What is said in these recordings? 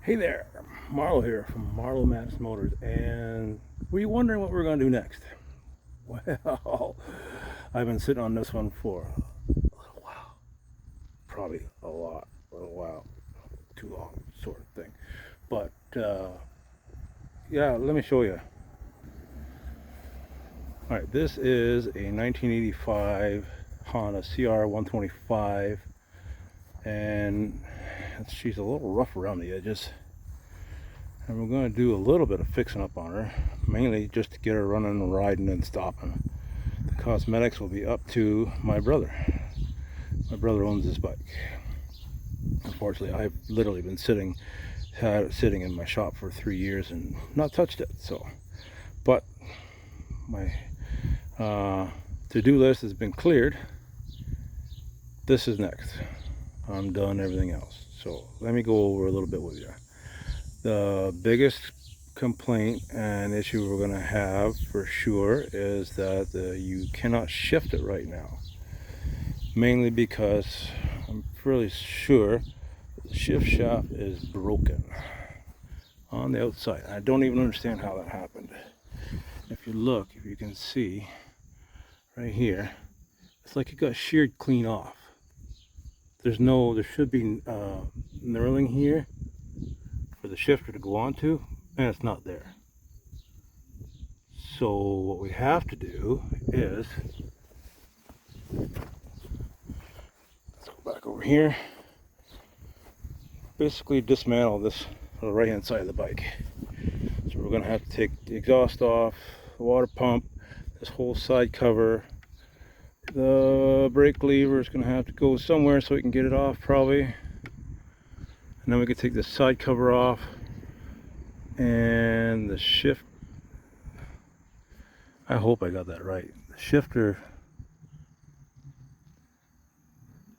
Hey there, Marlo here from Marlo Mattis Motors, and were you wondering what we're going to do next? Well, I've been sitting on this one for a little while, probably a little while, too long, sort of thing. But yeah, let me show you. All right, this is a 1985 Honda CR125, and she's a little rough around the edges. And we're going to do a little bit of fixing up on her, mainly just to get her running and riding and stopping. The cosmetics will be up to my brother. My brother owns this bike. Unfortunately, I've literally been had it sitting in my shop for 3 years and not touched it. So, but my to-do list has been cleared. This is next. I'm done everything else. So let me go over a little bit with you. The biggest complaint and issue we're going to have for sure is that you cannot shift it right now. Mainly because I'm fairly sure the shift shaft is broken on the outside. I don't even understand how that happened. If you look, if you can see right here, it's like it got sheared clean off. There should be knurling here for the shifter to go onto, and it's not there. So what we have to do is, let's go back over here, basically dismantle this on the right hand side of the bike. So we're going to have to take the exhaust off, the water pump, this whole side cover. The brake lever is going to have to go somewhere so we can get it off probably. And then we can take the side cover off, and the shift, I hope I got that right. The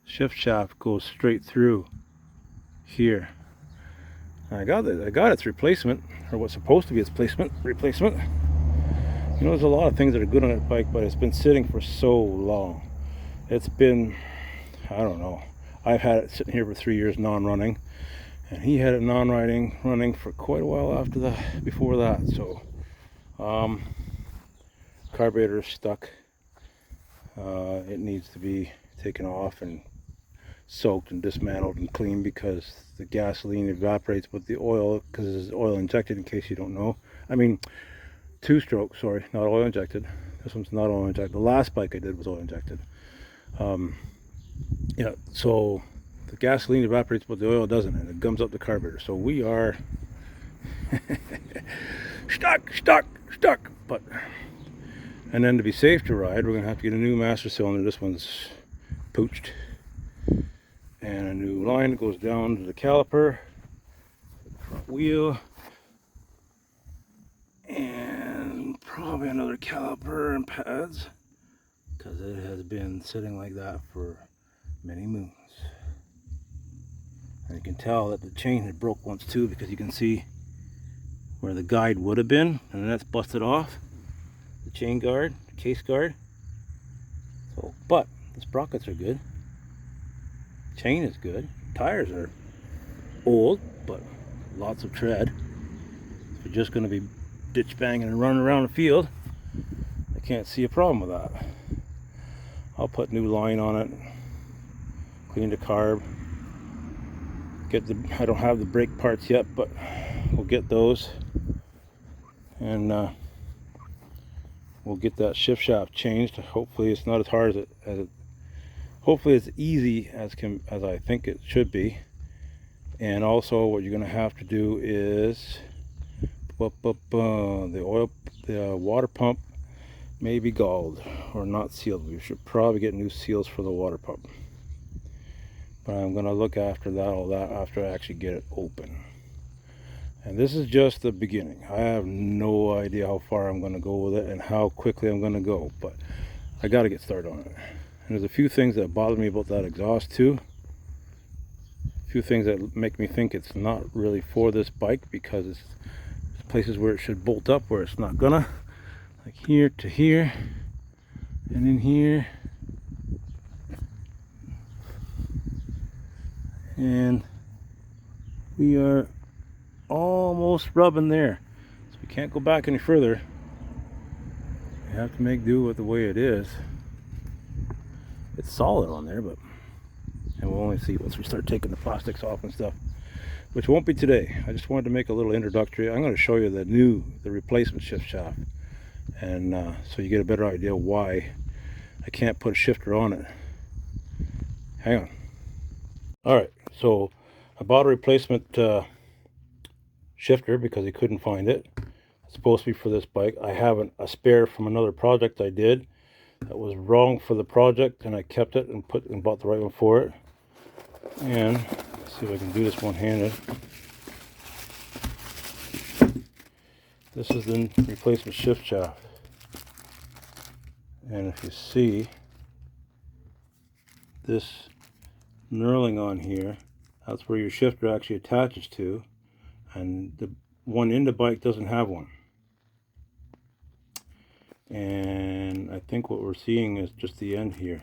shift shaft goes straight through here. I got its replacement, or what's supposed to be its replacement. You know, there's a lot of things that are good on that bike, but it's been sitting for so long. It's been, I don't know. I've had it sitting here for 3 years non-running, and he had it running for quite a while before that. So, carburetor is stuck. It needs to be taken off and soaked and dismantled and cleaned because the gasoline evaporates with the oil, because it's oil injected, in case you don't know. I mean, two-stroke, sorry, not oil injected. This one's not oil injected. The last bike I did was oil injected. Yeah, so the gasoline evaporates but the oil doesn't, and it gums up the carburetor. So we are stuck. But, and then to be safe to ride, we're gonna have to get a new master cylinder. This one's pooched, and a new line that goes down to the caliper, front wheel, and probably another caliper and pads, because it has been sitting like that for many moons. And you can tell that the chain had broke once too, because you can see where the guide would have been, and that's busted off. The chain guard, the case guard. So, but the sprockets are good. Chain is good. Tires are old, but lots of tread. If you're just going to be ditch banging and running around the field, I can't see a problem with that. I'll put new line on it, clean the carb, I don't have the brake parts yet, but we'll get those, and we'll get that shift shaft changed. Hopefully it's not as hard hopefully it's easy as I think it should be. And also what you're going to have to do is the water pump may be galled or not sealed. We should probably get new seals for the water pump, but I'm going to look after all that after I actually get it open. And this is just the beginning. I have no idea how far I'm going to go with it and how quickly I'm going to go, but I got to get started on it. And there's a few things that bother me about that exhaust too. A few things that make me think it's not really for this bike, because it's places where it should bolt up where it's not gonna, like here to here and in here, and we are almost rubbing there. So we can't go back any further. We have to make do with the way it is. It's solid on there, but and we'll only see once we start taking the plastics off and stuff, which won't be today. I just wanted to make a little introductory. I'm going to show you the replacement shift shaft, and so you get a better idea why I can't put a shifter on it. Hang on. Alright, so I bought a replacement shifter because I couldn't find it. It's supposed to be for this bike. I have a spare from another project I did that was wrong for the project, and I kept it and bought the right one for it. And let's see if I can do this one-handed. This is the replacement shift shaft, and if you see this knurling on here, that's where your shifter actually attaches to, and the one in the bike doesn't have one. And I think what we're seeing is just the end here.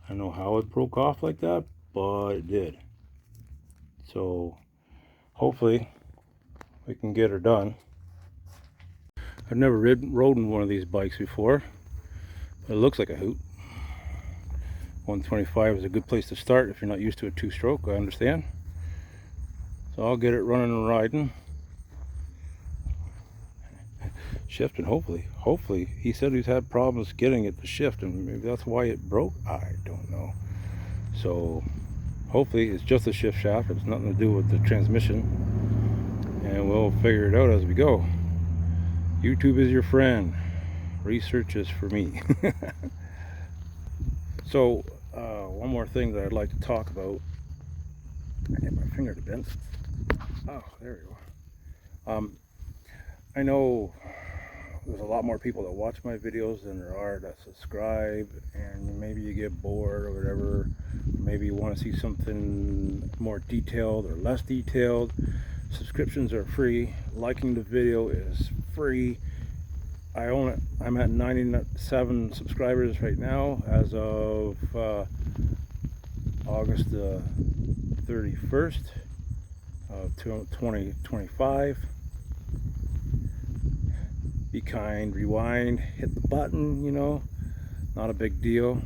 I don't know how it broke off like that, but it did. So hopefully we can get her done. I've never rode in one of these bikes before, but it looks like a hoot. 125 is a good place to start if you're not used to a two-stroke, I understand. So I'll get it running and riding. Shifting, hopefully. He said he's had problems getting it to shift, and maybe that's why it broke. I don't know. So hopefully it's just a shift shaft. It's nothing to do with the transmission, and we'll figure it out as we go. YouTube is your friend. Research is for me. So one more thing that I'd like to talk about. I hit my finger to bend. Oh, there we go. I know there's a lot more people that watch my videos than there are that subscribe, and maybe you get bored or whatever. Maybe you want to see something more detailed or less detailed. Subscriptions are free. Liking the video is free. I'm at 97 subscribers right now as of August the 31st of 2025. Be kind, rewind, hit the button, you know, not a big deal.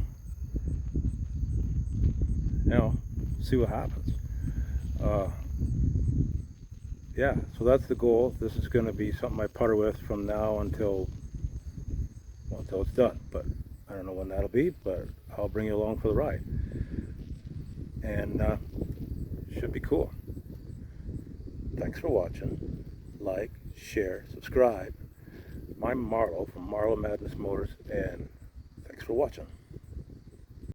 You know, see what happens. Yeah, so that's the goal. This is going to be something I putter with from now until it's done. But I don't know when that'll be, but I'll bring you along for the ride. And should be cool. Thanks for watching. Like, share, subscribe. I'm Marlo from Marlo Madness Motors, and thanks for watching.